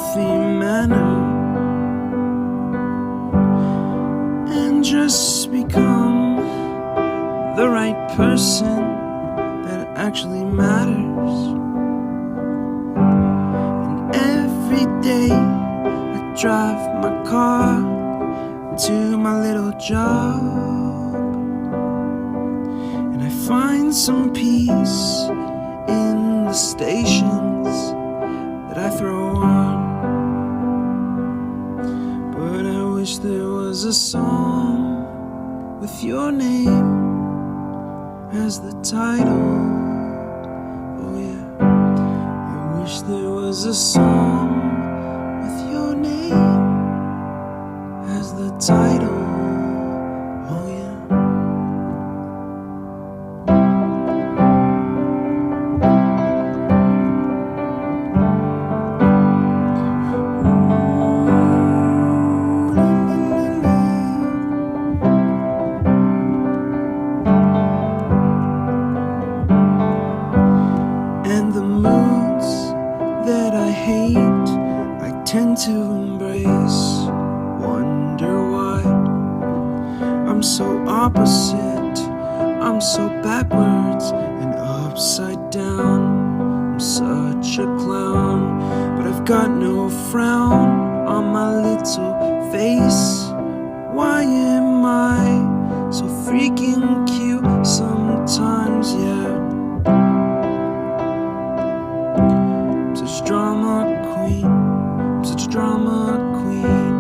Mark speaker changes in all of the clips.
Speaker 1: healthy manner and just become the right person that actually matters. And every day I drive my car to my little job, and I find some peace in the stations that I throw on. But I wish there was a song with your name as the title. Oh yeah, I wish there was a song with your name as the title. Oh yeah. And the moods that I hate, I tend to embrace. Wonder why I'm so opposite, I'm so backwards and upside down. I'm such a clown, but I've got no frown on my little face. Why am I so freaking cute sometimes, yeah? I'm such a drama queen, I'm such a drama queen.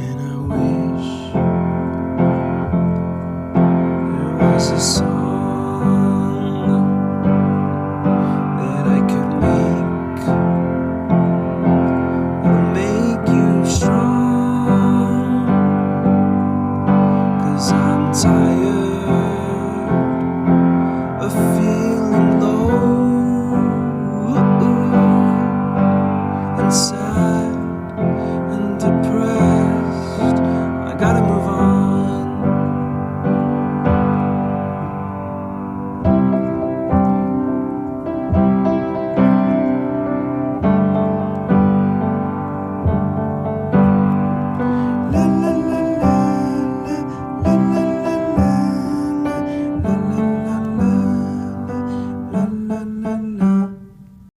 Speaker 1: And I wish there was a song that I could make that'll make you strong. 'Cause I'm tired